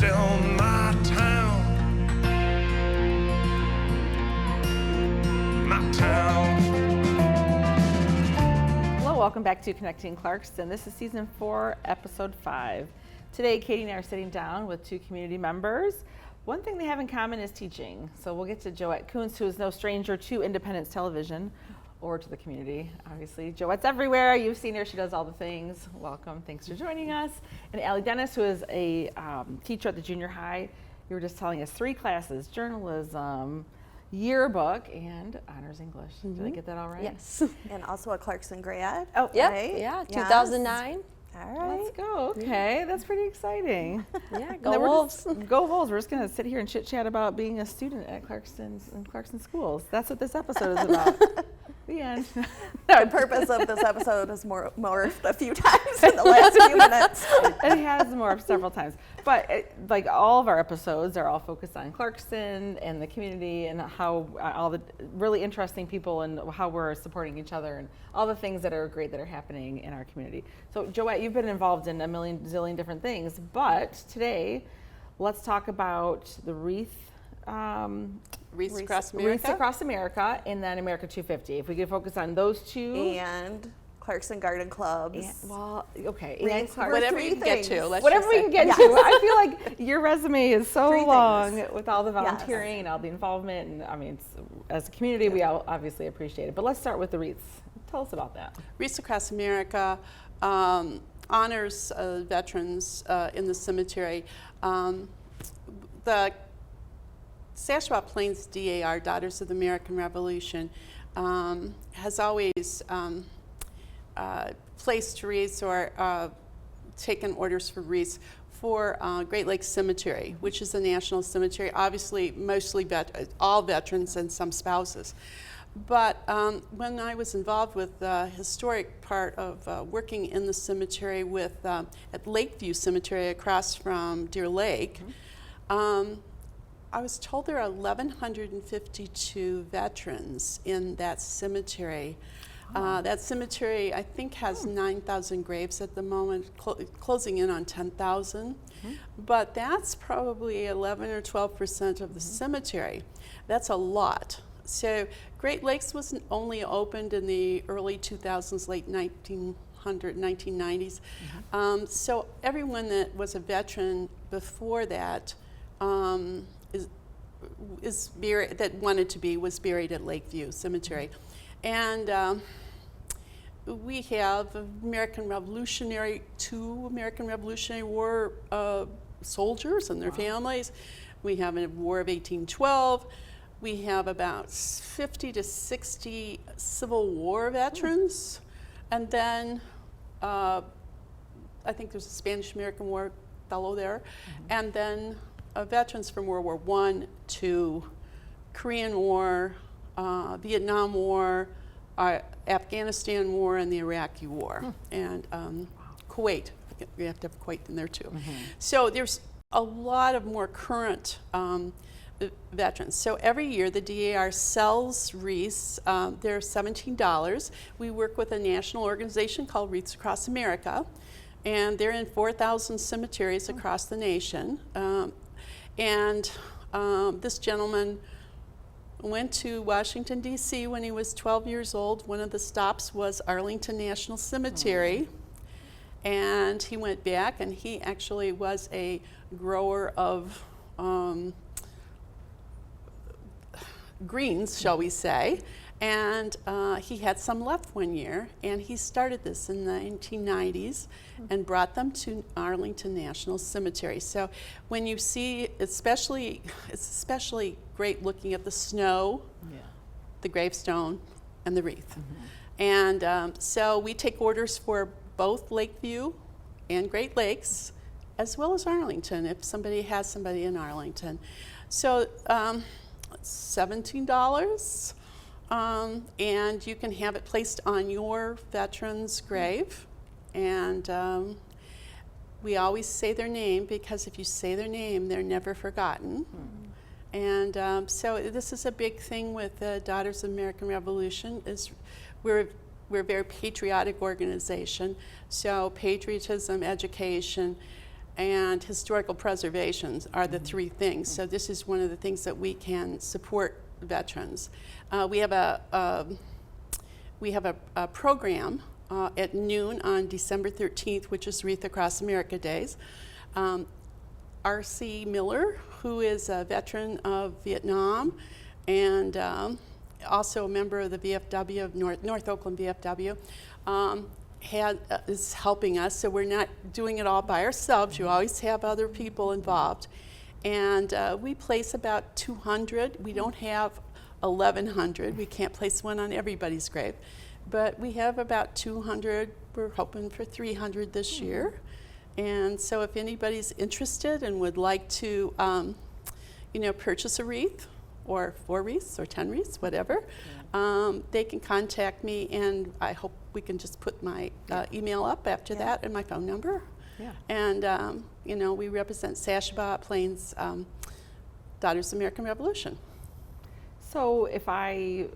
still my town. My town. Hello, welcome back to Connecting Clarkston. This is season 4, episode 5. Today, Katie and I are sitting down with 2 community members. One thing they have in common is teaching. So we'll get to Joette Kunse, who is no stranger to Independence Television or to the community, obviously. Joette's everywhere. You've seen her. She does all the things. Welcome. Thanks for joining us. And Allie Dennis, who is a teacher at the junior high. You were just telling us 3 classes: journalism, yearbook, and honors English. Did I get that all right? Yes. And also a Clarkston grad. Oh, yeah. right? Yeah, 2009. All right. Let's go. Okay, that's pretty exciting. Yeah, go Wolves. Go Wolves. We're just going to sit here and chit chat about being a student at Clarkston schools. That's what this episode is about. The end. The purpose of this episode has morphed a few times in the last few minutes. It has morphed several times. But like all of our episodes are all focused on Clarkston and the community and how all the really interesting people and how we're supporting each other and all the things that are great that are happening in our community. So Joette, you've been involved in a zillion different things, but today let's talk about the Wreaths Across America. Wreaths Across America, and then America 250. If we could focus on those 2. And Clarkston Garden Clubs. Okay. Wreaths, whatever we can get to. Whatever we can get to. I feel like your resume is so 3 long things. with all the volunteering and all the involvement. And I mean, as a community, we all obviously appreciate it. But let's start with the Wreaths. Tell us about that. Wreaths Across America honors veterans in the cemetery. The Sashawa Plains DAR, Daughters of the American Revolution, has always placed wreaths or taken orders for wreaths for Great Lakes Cemetery, which is a national cemetery, obviously mostly all veterans and some spouses. But when I was involved with the historic part of working in the cemetery at Lakeview Cemetery across from Deer Lake, I was told there are 1,152 veterans in that cemetery. That cemetery, I think, has 9,000 graves at the moment, closing in on 10,000. But that's probably 11 or 12% of the cemetery. That's a lot. So Great Lakes was only opened in the early 2000s, late 1990s. So everyone that was a veteran before that is buried, that wanted to be, was buried at Lakeview Cemetery. And we have two American Revolutionary War soldiers and their families. We have a War of 1812. We have about 50 to 60 Civil War veterans. And then I think there's a Spanish-American War fellow there. And then veterans from World War I, II, Korean War, Vietnam War, Afghanistan War, and the Iraqi War, and Kuwait. We have to have Kuwait in there too. So there's a lot of more current veterans. So every year the DAR sells wreaths. They're $17. We work with a national organization called Wreaths Across America, and they're in 4,000 cemeteries across the nation. This gentleman went to Washington, D.C. when he was 12 years old. One of the stops was Arlington National Cemetery. And he went back, and he actually was a grower of greens, shall we say. And he had some left one year, and he started this in the 1990s and brought them to Arlington National Cemetery. So when you see, it's especially great looking at the snow, the gravestone, and the wreath. And so we take orders for both Lakeview and Great Lakes, as well as Arlington, if somebody has somebody in Arlington. So $17. And you can have it placed on your veteran's grave. And we always say their name, because if you say their name, they're never forgotten. And so this is a big thing with the Daughters of the American Revolution. We're a very patriotic organization. So patriotism, education, and historical preservations are the three things. So this is one of the things that we can support veterans. We have a program at noon on December 13th, which is Wreath Across America Days. R.C. Miller, who is a veteran of Vietnam and also a member of the VFW, of North Oakland VFW, is helping us. So we're not doing it all by ourselves. You always have other people involved. And we place about 200. We don't have 1,100. We can't place one on everybody's grave. But we have about 200. We're hoping for 300 this year. And so if anybody's interested and would like to, purchase a wreath, or 4 wreaths, or 10 wreaths, whatever, they can contact me, and I hope we can just put my email up after that and my phone number. Yeah. And, we represent Sashaba, Plains, Daughters of the American Revolution. So if I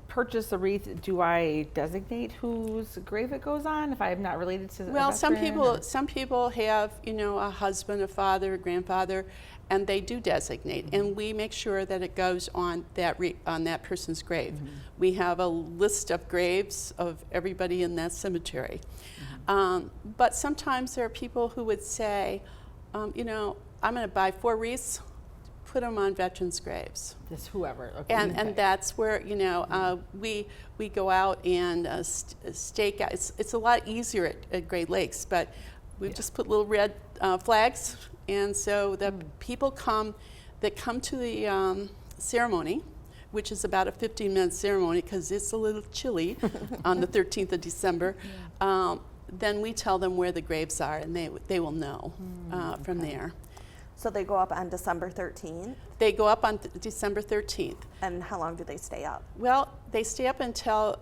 purchase a wreath, do I designate whose grave it goes on if I am not related to the Well, some veteran, people have, a husband, a father, a grandfather, and they do designate, and we make sure that it goes on that person's grave. We have a list of graves of everybody in that cemetery. But sometimes there are people who would say, I'm going to buy 4 wreaths, put them on veterans' graves. Just whoever. Okay. And that's where, we go out and stake out. It's a lot easier at Great Lakes, but we just put little red flags. And so the people that come to the ceremony, which is about a 15-minute ceremony because it's a little chilly on the 13th of December, then we tell them where the graves are, and they will know from there. So they go up on December 13th? They go up on December 13th. And how long do they stay up? Well, they stay up until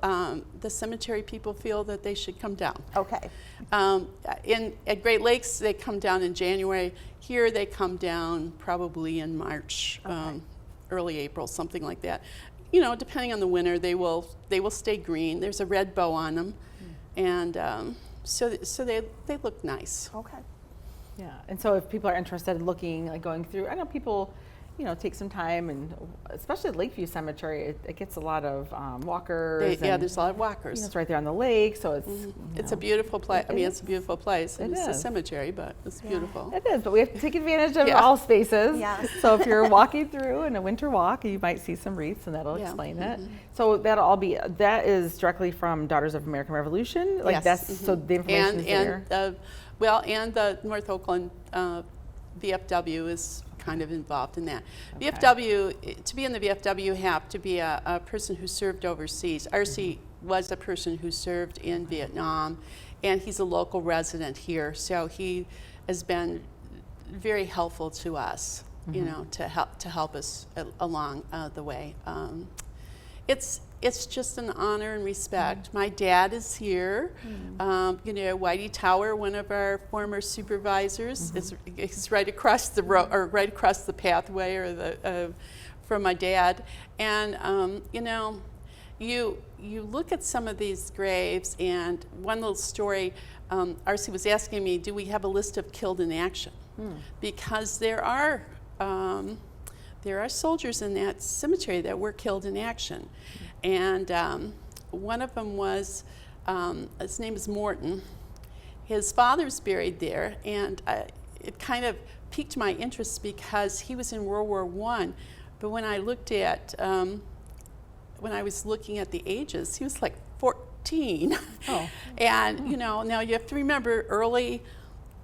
the cemetery people feel that they should come down. Okay. At Great Lakes, they come down in January. Here, they come down probably in March, early April, something like that. Depending on the winter, they will stay green. There's a red bow on them, and so they look nice. Okay. Yeah, and so if people are interested in looking, like going through, I know people, take some time, and especially at Lakeview Cemetery, it gets a lot of walkers. There's a lot of walkers. It's right there on the lake, so it's It's a beautiful place. It's a beautiful place. It It's a is. cemetery, but it's beautiful. It is, but we have to take advantage of Yeah. all spaces. Yes. So if you're walking through in a winter walk, you might see some wreaths, and that'll Yeah. explain it. So that is directly from Daughters of American Revolution. Like Yes. that's so the information is there. And the North Oakland VFW is kind of involved in that. VFW, to be in the VFW, you have to be a person who served overseas. RC was a person who served in Vietnam, and he's a local resident here, so he has been very helpful to us, to help us along the way. It's just an honor and respect. My dad is here. Whitey Tower, one of our former supervisors, is right across the road, or right across the pathway, or from my dad. And you look at some of these graves, and one little story. RC was asking me, do we have a list of killed in action? Because there are soldiers in that cemetery that were killed in action. And one of them was, his name is Morton. His father's buried there, and it kind of piqued my interest because he was in World War I. But when I looked at, when I was looking at the ages, he was like 14. Oh. And now you have to remember early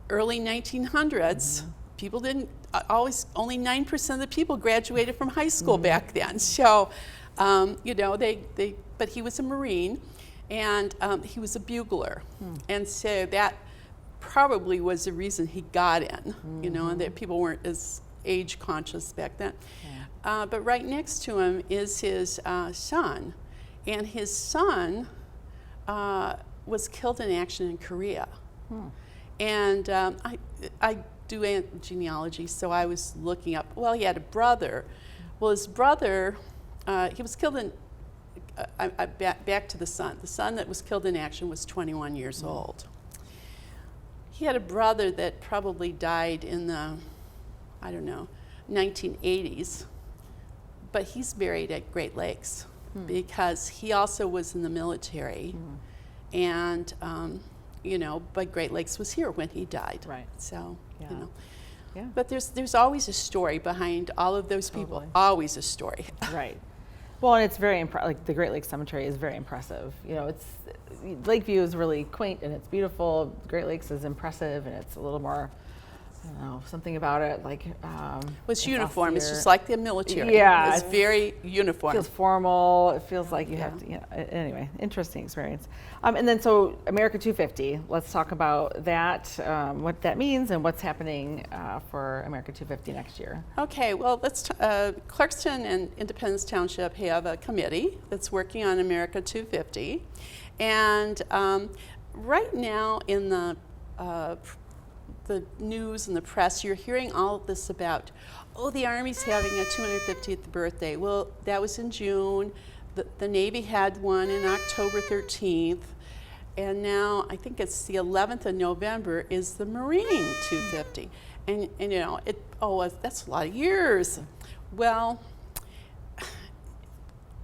1900s. People didn't only 9% of the people graduated from high school back then. So, but he was a Marine, and he was a bugler, and so that probably was the reason he got in. And that people weren't as age conscious back then. But right next to him is his son, and his son was killed in action in Korea. And I do genealogy, so I was looking up. Well, he had a brother. Well, his brother, he was killed in. Back to the son. The son that was killed in action was 21 years old. he had a brother that probably died in the, I don't know, 1980s, but he's buried at Great Lakes because he also was in the military. And, you know, but Great Lakes was here when he died. Right. So, Yeah. you know. Yeah. But there's always a story behind all of those people. Totally. Always a story. Right. Well, and it's very like the Great Lakes Cemetery is very impressive. You know, it's Lakeview is really quaint and it's beautiful. Great Lakes is impressive and it's a little more, I don't know, something about it like. It's uniform. It's austere. just like the military. Yeah, It's very uniform. It feels formal. It feels like you have to, you know, anyway, interesting experience. And then so America 250, let's talk about that, what that means and what's happening for America 250 next year. Okay, well, Clarkston and Independence Township have a committee that's working on America 250. And right now in the news and the press, you're hearing all of this about, oh, the Army's having a 250th birthday. Well, that was in June. The Navy had one in October 13th. And now I think it's the 11th of November is the Marine 250. And you know, that's a lot of years. Well,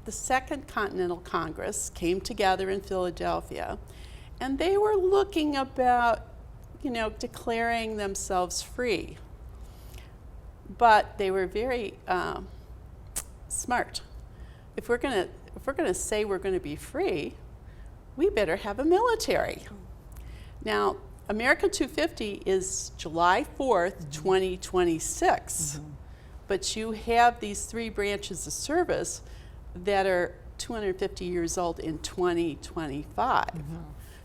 the Second Continental Congress came together in Philadelphia, and they were looking about, you know, declaring themselves free. But they were very smart. If we're gonna say we're gonna be free, we better have a military. Now, America 250 is July 4th, 2026, but you have these 3 branches of service that are 250 years old in 2025.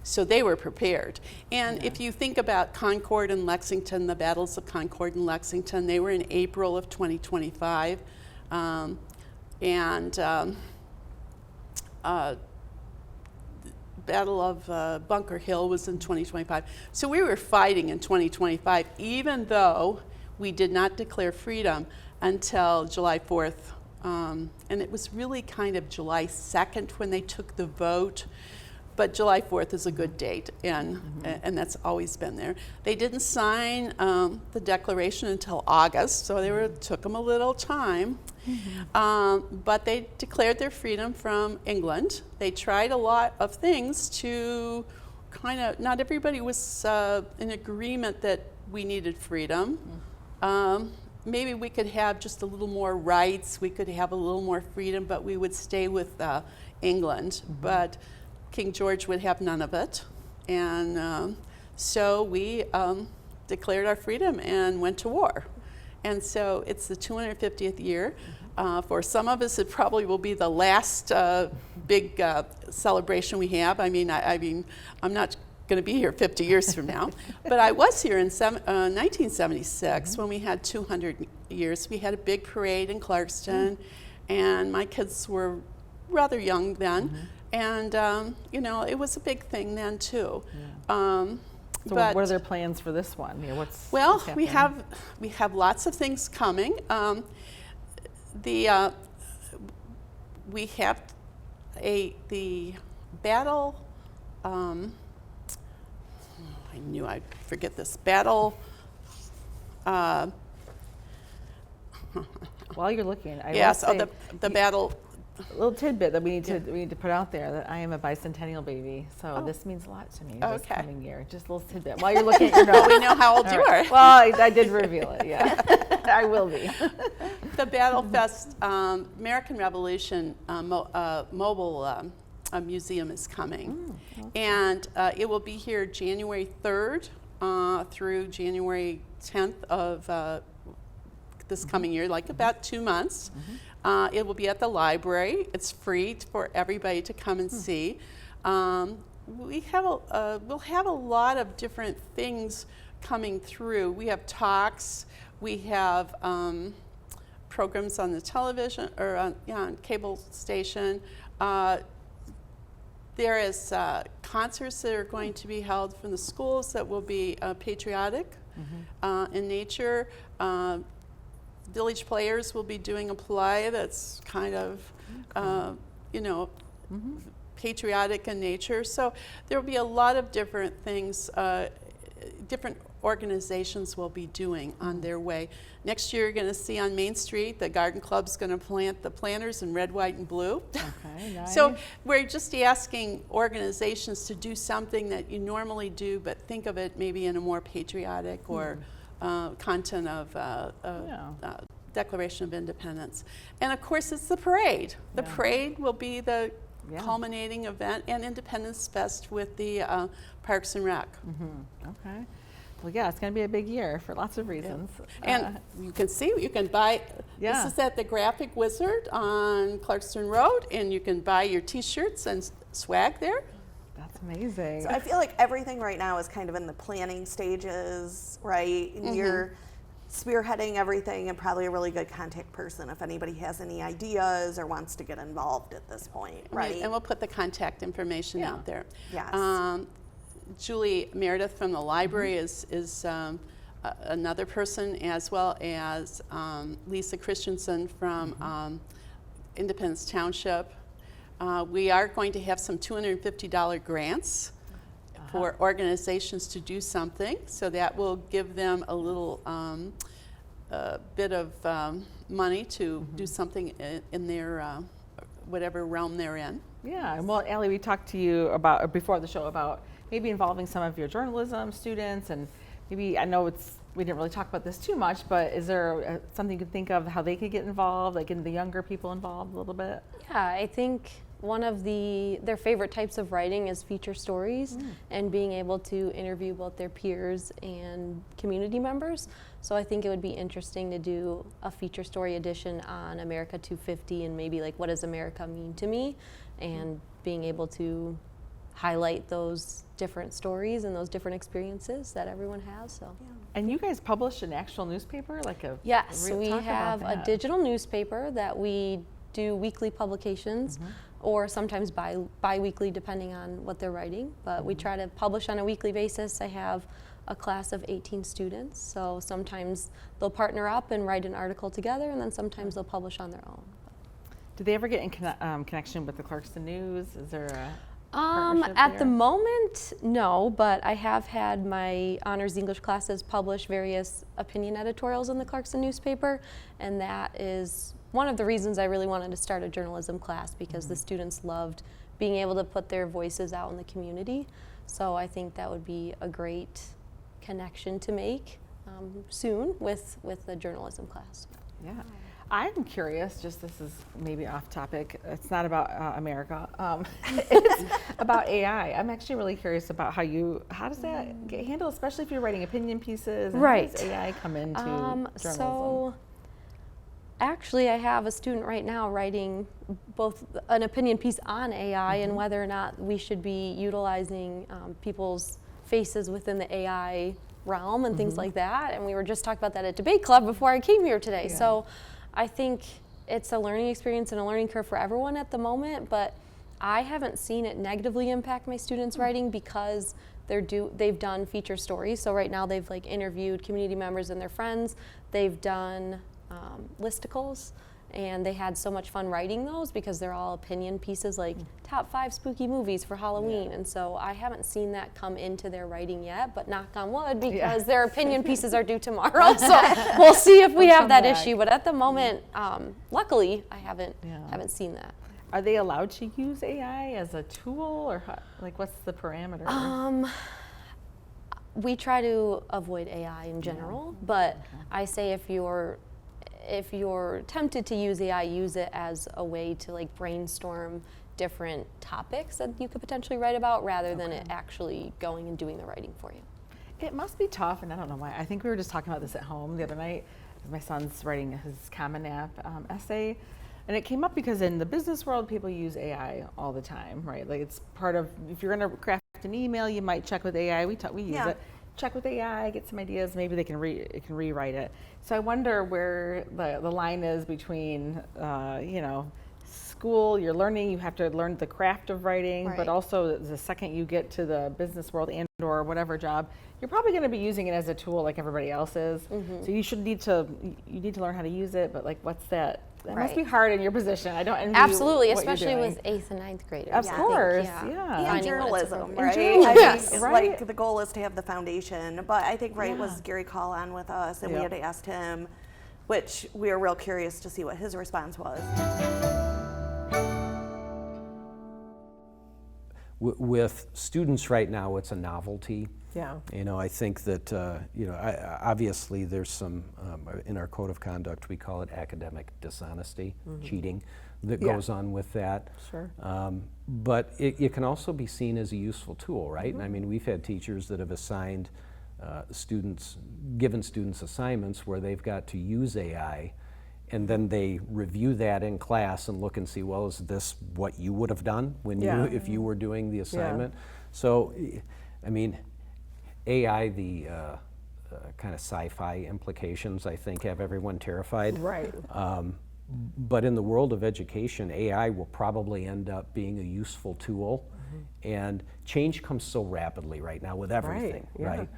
So they were prepared. And if you think about Concord and Lexington, the battles of Concord and Lexington, they were in April of 2025. Battle of Bunker Hill was in 2025. So we were fighting in 2025, even though we did not declare freedom until July 4th. And it was really kind of July 2nd when they took the vote. But July 4th is a good date, and that's always been there. They didn't sign the declaration until August, so took them a little time. But they declared their freedom from England. They tried a lot of things to not everybody was in agreement that we needed freedom. Maybe we could have just a little more rights, we could have a little more freedom, but we would stay with England. But King George would have none of it. And so we declared our freedom and went to war. And so it's the 250th year. For some of us, it probably will be the last big celebration we have. I mean, I'm not going to be here 50 years from now. But I was here in 1976 when we had 200 years. We had a big parade in Clarkston, and my kids were rather young then. And, you know, it was a big thing then, too. So what are their plans for this one? You know, what's we have lots of things coming. We have the battle. I knew I'd forget this battle. While you're looking, the battle. A little tidbit that we need to put out there that I am a bicentennial baby, so this means a lot to me this coming year. Just a little tidbit. While you're looking at your notes. We know how old you are. Well, I did reveal it, yeah. I will be. The Battle Fest American Revolution Mobile Museum is coming. And it will be here January 3rd through January 10th of this coming year, like about 2 months. It will be at the library. It's free for everybody to come and see. We'll have a lot of different things coming through. We have talks. We have programs on the television or on cable station. There is concerts that are going to be held from the schools that will be patriotic in nature. Village Players will be doing a play that's kind of, patriotic in nature. So there will be a lot of different things, different organizations will be doing on their way. Next year, you're going to see on Main Street, the garden club's going to plant the planters in red, white, and blue. Okay, nice. So we're just asking organizations to do something that you normally do, but think of it maybe in a more patriotic or content of Declaration of Independence. And of course, it's the parade. The parade will be the culminating event, and Independence Fest with the Parks and Rec. Okay. Well, yeah, it's going to be a big year for lots of reasons. And you can buy, this is at the Graphic Wizard on Clarkston Road, and you can buy your t-shirts and swag there. That's amazing. So I feel like everything right now is kind of in the planning stages, right? And you're spearheading everything and probably a really good contact person if anybody has any ideas or wants to get involved at this point, right? And we'll put the contact information out there. Yes. Julie Meredith from the library is another person, as well as Lisa Christensen from Independence Township. We are going to have some $250 grants for organizations to do something, so that will give them a little bit of money to do something in their whatever realm they're in. Yeah, and well, Allie, we talked to you about before the show about maybe involving some of your journalism students, and maybe, I know we didn't really talk about this too much, but is there something you could think of how they could get involved, like getting the younger people involved a little bit? Yeah, I think one of their favorite types of writing is feature stories and being able to interview both their peers and community members. So I think it would be interesting to do a feature story edition on America 250 and maybe like, what does America mean to me? And being able to highlight those different stories and those different experiences that everyone has. So. And you guys publish an actual newspaper, like a Yes, we talk about have a that. digital newspaper that we do weekly publications, or sometimes bi-weekly depending on what they're writing. But we try to publish on a weekly basis. I have a class of 18 students, so sometimes they'll partner up and write an article together, and then sometimes they'll publish on their own. Do they ever get in connection with the Clarkston News? Is there a partnership At there? the moment, no, but I have had my honors English classes publish various opinion editorials in the Clarkston newspaper, and that is one of the reasons I really wanted to start a journalism class, because the students loved being able to put their voices out in the community. So I think that would be a great connection to make soon with the journalism class. Yeah. I'm curious, just this is maybe off topic, it's not about America, it's about AI. I'm actually really curious about how does that get handled, especially if you're writing opinion pieces, and Right. how does AI come into journalism? So actually I have a student right now writing both an opinion piece on AI and whether or not we should be utilizing people's faces within the AI realm and things like that. And we were just talking about that at debate club before I came here today. Yeah. So I think it's a learning experience and a learning curve for everyone at the moment, but I haven't seen it negatively impact my students' writing because they've done feature stories. So right now they've like interviewed community members and their friends. They've done listicles, and they had so much fun writing those because they're all opinion pieces, like top 5 spooky movies for Halloween. And so I haven't seen that come into their writing yet, but knock on wood, because their opinion pieces are due tomorrow. So we'll see if we have that issue. But at the moment, luckily, I haven't seen that. Are they allowed to use AI as a tool, or like what's the parameter? We try to avoid AI in general, but I say if you're tempted to use AI, use it as a way to like brainstorm different topics that you could potentially write about, rather than it actually going and doing the writing for you. It must be tough, and I don't know why. I think we were just talking about this at home the other night. My son's writing his Common App essay, and it came up because in the business world, people use AI all the time, right? Like it's part of, if you're going to craft an email, you might check with AI. We use it. Check with AI, get some ideas. Maybe they can rewrite it. So I wonder where the line is between, school, you're learning, you have to learn the craft of writing, but also the second you get to the business world and or whatever job, you're probably going to be using it as a tool like everybody else is. So you need to learn how to use it, but like what's that That must be Right. hard in your position. I don't envy Absolutely, what you're especially doing. with 8th and 9th graders. Of I think, course, yeah. yeah. And Finding what it's journalism, appropriate. right? journalism, I mean, yes, right. Like the goal is to have the foundation, but I think Yeah. was Gary Call on with us, and we Yep. had asked him, which we were real curious to see what his response was. With students right now, it's a novelty. Yeah. You know, I think that, obviously there's some, in our code of conduct, we call it academic dishonesty, cheating, that Yeah. goes on with that. Sure. But it can also be seen as a useful tool, right? I mean, we've had teachers that have assigned given students assignments where they've got to use AI, and then they review that in class and look and see, well, is this what you would have done if you were doing the assignment? So, I mean, AI, the kind of sci-fi implications, I think, have everyone terrified. Right. But in the world of education, AI will probably end up being a useful tool, and change comes so rapidly right now with everything, yeah. right?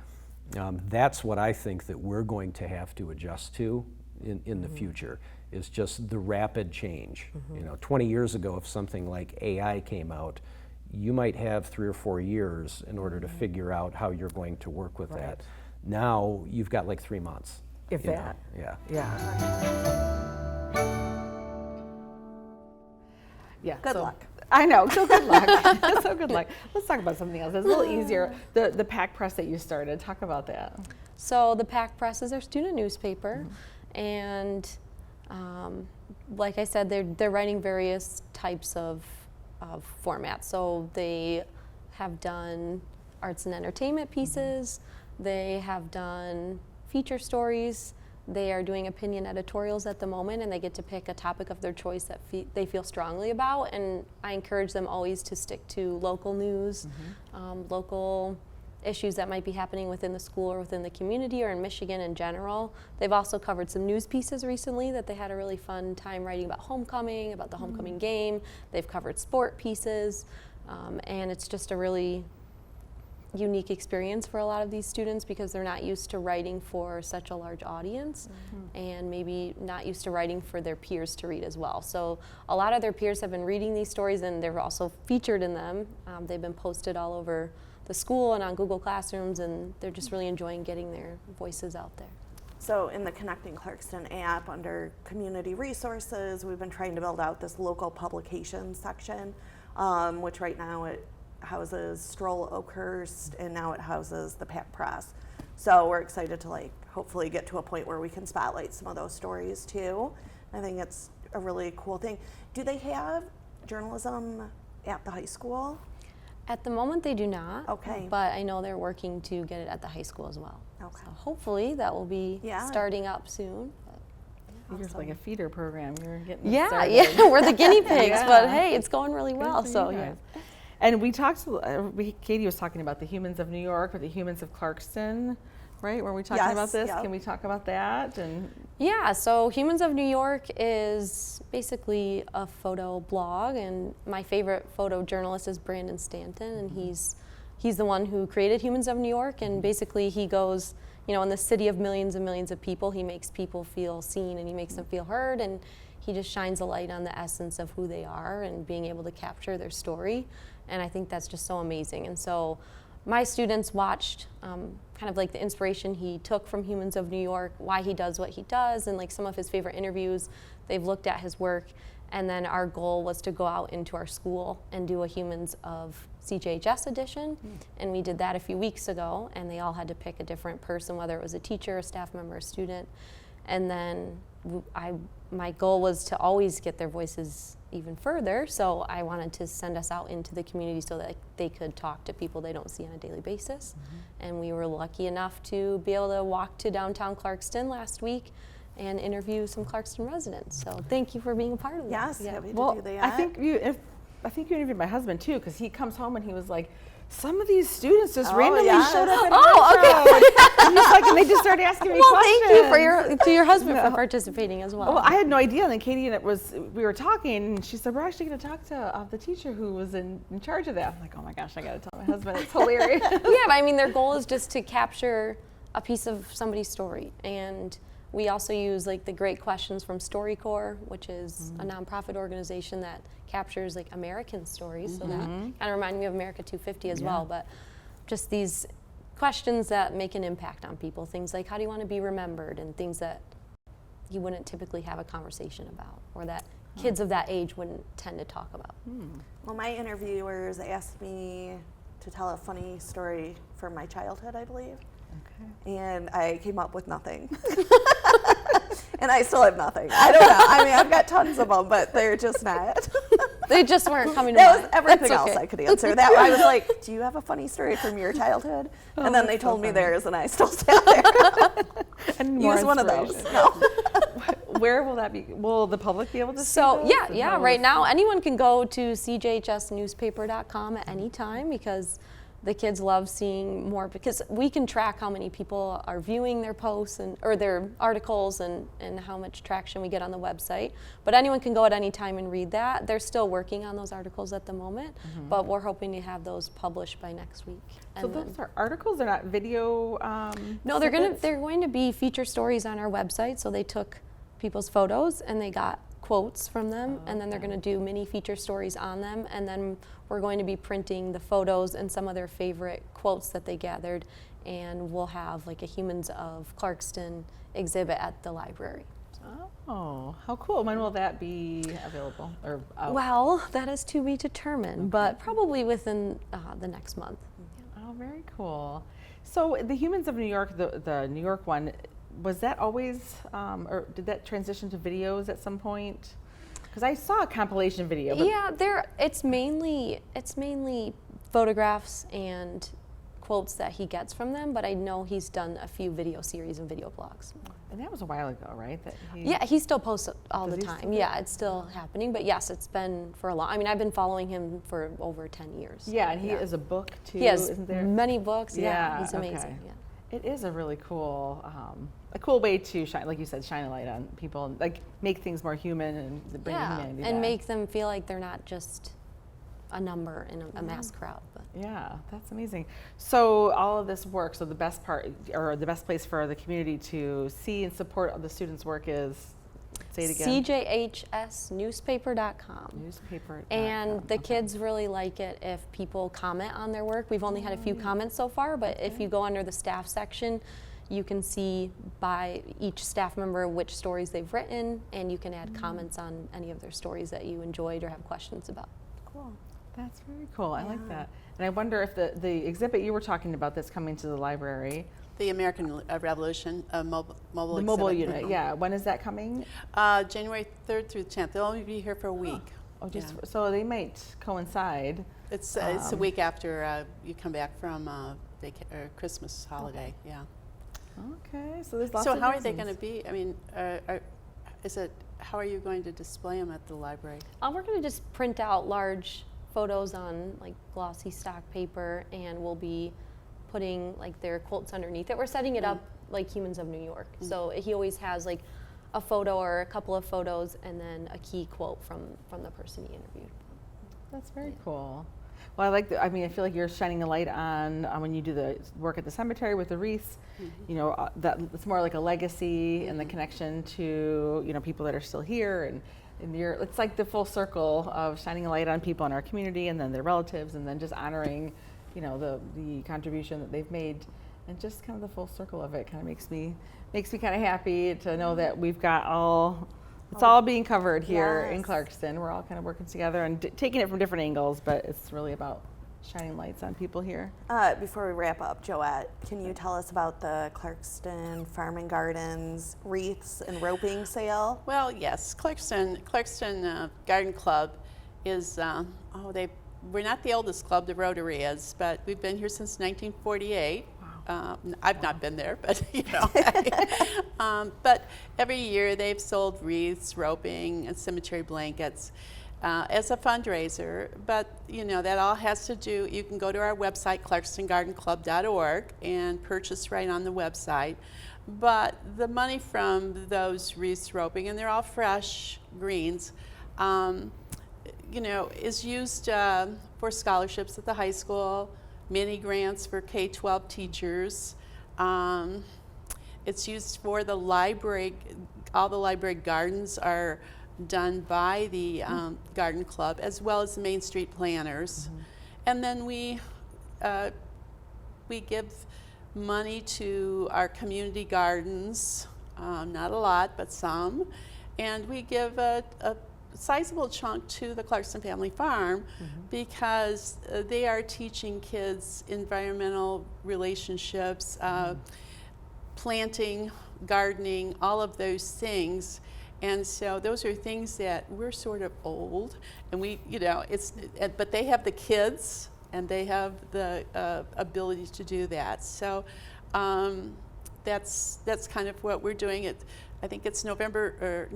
That's what I think that we're going to have to adjust to in the future, is just the rapid change. You know, 20 years ago, if something like AI came out, you might have 3 or 4 years in order to figure out how you're going to work with that. Now, you've got like 3 months. If you know? that. Yeah. Yeah. Yeah. Good so- luck. I know. So good luck. So good luck. Let's talk about something else. It's a little easier. The pack press that you started. Talk about that. So the Pack Press is our student newspaper, and like I said, they're writing various types of formats. So they have done arts and entertainment pieces. They have done feature stories. They are doing opinion editorials at the moment, and they get to pick a topic of their choice that they feel strongly about. And I encourage them always to stick to local news, local issues that might be happening within the school or within the community or in Michigan in general. They've also covered some news pieces recently that they had a really fun time writing about homecoming, about the homecoming game. They've covered sport pieces, and it's just a really unique experience for a lot of these students because they're not used to writing for such a large audience and maybe not used to writing for their peers to read as well. So a lot of their peers have been reading these stories, and they're also featured in them. They've been posted all over the school and on Google Classrooms, and they're just really enjoying getting their voices out there. So in the Connecting Clarkston app under community resources, we've been trying to build out this local publications section, which right now it houses Stroll Oakhurst, and now it houses the Pack Press. So we're excited to hopefully get to a point where we can spotlight some of those stories too. I think it's a really cool thing. Do they have journalism at the high school? At the moment they do not, Okay. but I know they're working to get it at the high school as well. Okay. So hopefully that will be Yeah. starting up soon. You're just like a feeder program. You're getting it Yeah, started. yeah, we're the guinea pigs, Yeah. but hey, it's going really Good well. for So you yeah. guys. And we talked. Katie was talking about the Humans of New York or the Humans of Clarkston, right? Were we talking Yes, about this? yep. Can we talk about that? And Yeah, so Humans of New York is basically a photo blog, and my favorite photojournalist is Brandon Stanton, and he's the one who created Humans of New York, and basically he goes, in the city of millions and millions of people, he makes people feel seen and he makes them feel heard, and he just shines a light on the essence of who they are and being able to capture their story, and I think that's just so amazing. And so my students watched kind of like the inspiration he took from Humans of New York, why he does what he does, and like some of his favorite interviews. They've looked at his work, and then our goal was to go out into our school and do a Humans of CJHS edition, and we did that a few weeks ago, and they all had to pick a different person, whether it was a teacher, a staff member, a student, and then my goal was to always get their voices even further, so I wanted to send us out into the community so that they could talk to people they don't see on a daily basis. And we were lucky enough to be able to walk to downtown Clarkston last week and interview some Clarkston residents. So thank you for being a part of that. Yes, Yeah. happy to well, do that. I think you interviewed my husband too, because he comes home and he was like, some of these students just randomly yes. showed up at Oh, our show. And he's like, and they just started asking me Well, questions. thank you to your husband for participating as well. Well, I had no idea. And then Katie we were talking, and she said, we're actually going to talk to the teacher who was in charge of that. I'm like, oh my gosh, I got to tell my husband. It's hilarious. Yeah, but I mean, their goal is just to capture a piece of somebody's story. And We also use like the Great Questions from StoryCorps, which is a nonprofit organization that captures like American stories. So that kind of reminded me of America 250 as well. But just these questions that make an impact on people. Things like, how do you want to be remembered? And things that you wouldn't typically have a conversation about, or that kids of that age wouldn't tend to talk about. Well, my interviewers asked me to tell a funny story from my childhood, I believe. Okay. And I came up with nothing. And I still have nothing. I don't know. I mean, I've got tons of them, but they're just not. They just weren't coming to That mind. was everything That's else okay. I could answer. That I was like, do you have a funny story from your childhood? And then they told me theirs, and I still sat there. And more Use one of those. inspiration. No. Where will that be? Will the public be able to see So those? yeah, And yeah. how Right is- now, anyone can go to cjhsnewspaper.com at any time because the kids love seeing more, because we can track how many people are viewing their posts or their articles and how much traction we get on the website. But anyone can go at any time and read that. They're still working on those articles at the moment, but we're hoping to have those published by next week. So And then- those are articles, they're not video. No, they're snippets? going to be feature stories on our website. So they took people's photos and they got quotes from them, and then they're going to do mini feature stories on them, and then we're going to be printing the photos and some of their favorite quotes that they gathered, and we'll have like a Humans of Clarkston exhibit at the library. Oh, how cool! When will that be available? Or Well, that is to be determined, but probably within the next month. Oh, very cool. So the Humans of New York, the New York one, was that always, or did that transition to videos at some point? Because I saw a compilation video. But Yeah, it's mainly photographs and quotes that he gets from them, but I know he's done a few video series and video blogs. And that was a while ago, right? That Yeah, he still posts all the Does he still time. do Yeah, it's still happening, but yes, it's been for a long. I mean, I've been following him for over 10 years. Yeah, and he has a book too. He has isn't there? many books. Yeah, Yeah, he's amazing. okay. Yeah. It is a really cool, way to shine, like you said, shine a light on people and like make things more human and bring humanity and back. make them feel like they're not just a number in a mass crowd. But Yeah, that's amazing. So all of this work, so the best part, or the best place for the community to see and support the students' work is, say it again. cjhsnewspaper.com. Newspaper. And the kids really like it if people comment on their work. We've only had a few comments so far, but if you go under the staff section, you can see by each staff member which stories they've written, and you can add comments on any of their stories that you enjoyed or have questions about. Cool. That's very cool. I like that. And I wonder if the exhibit you were talking about that's coming to the library, The American Revolution mobile the mobile exhibit. unit, yeah. When is that coming? January 3rd through the 10th. They'll only be here for a week. Oh, just Yeah. so they might coincide. It's a week after you come back from Christmas holiday. Yeah. Okay, so there's lots So of how are they reasons. going to be? I mean, how are you going to display them at the library? We're going to just print out large photos on like glossy stock paper, and we'll be putting like their quotes underneath it. We're setting it up like Humans of New York. So he always has like a photo or a couple of photos and then a key quote from the person he interviewed. That's very cool. Well, I feel like you're shining a light on when you do the work at the cemetery with the wreaths. You know, that it's more like a legacy and the connection to people that are still here, and it's like the full circle of shining a light on people in our community and then their relatives, and then just honoring, the contribution that they've made, and just kind of the full circle of it kind of makes me kind of happy to know that we've got it's all being covered here in Yes. Clarkston. We're all kind of working together and taking it from different angles, but it's really about shining lights on people here. Before we wrap up, Joette, can you tell us about the Clarkston Farm and Gardens wreaths and roping sale? Well, yes, Clarkston Garden Club is, we're not the oldest club, the Rotary is, but we've been here since 1948. I've not been there, but but every year they've sold wreaths, roping, and cemetery blankets as a fundraiser. But that all has to do. You can go to our website, clarkstongardenclub.org, and purchase right on the website. But the money from those wreaths, roping, and they're all fresh greens, is used for scholarships at the high school, mini grants for K-12 teachers. It's used for the library. All the library gardens are done by the garden club, as well as the Main Street planners. And then we give money to our community gardens, not a lot, but some. And we give a sizable chunk to the Clarkston Family Farm because they are teaching kids environmental relationships, planting, gardening, all of those things. And so those are things that we're sort of old, and we, but they have the kids and they have the ability to do that. So that's kind of what we're doing. I think it's November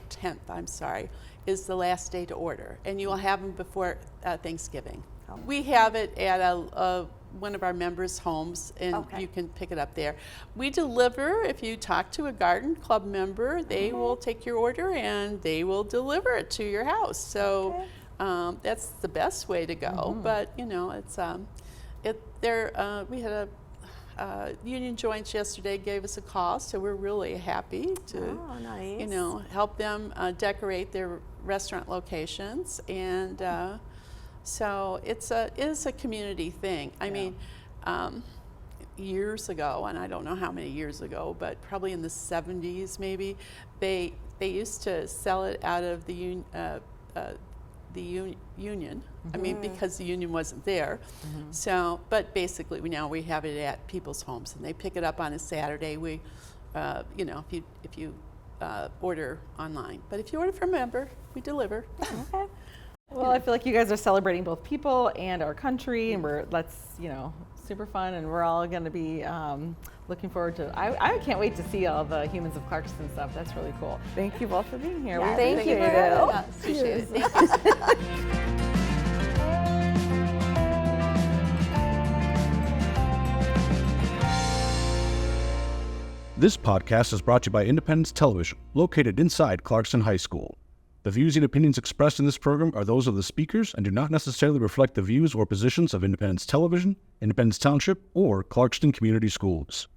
10th, I'm sorry, is the last day to order. And you will have them before Thanksgiving. We have it at one of our members' homes, and you can pick it up there. We deliver. If you talk to a garden club member, they will take your order and they will deliver it to your house. So that's the best way to go. But it's we had a Union Joints yesterday gave us a call, so we're really happy to help them decorate their restaurant locations. And so it is a community thing. I mean, years ago, and I don't know how many years ago, but probably in the 70s maybe, they used to sell it out of the union. I mean, because the union wasn't there. So, but basically we have it at people's homes, and they pick it up on a Saturday. We, if you order online, but if you order from a member, we deliver. Okay. Well, I feel like you guys are celebrating both people and our country, and that's super fun, and we're all going to be looking forward to. I can't wait to see all the Humans of Clarkston stuff. That's really cool. Thank you both for being here. Yeah, We thank you. appreciate it. Yeah, Appreciate it. Thank you. This podcast is brought to you by Independence Television, located inside Clarkston High School. The views and opinions expressed in this program are those of the speakers and do not necessarily reflect the views or positions of Independence Television, Independence Township, or Clarkston Community Schools.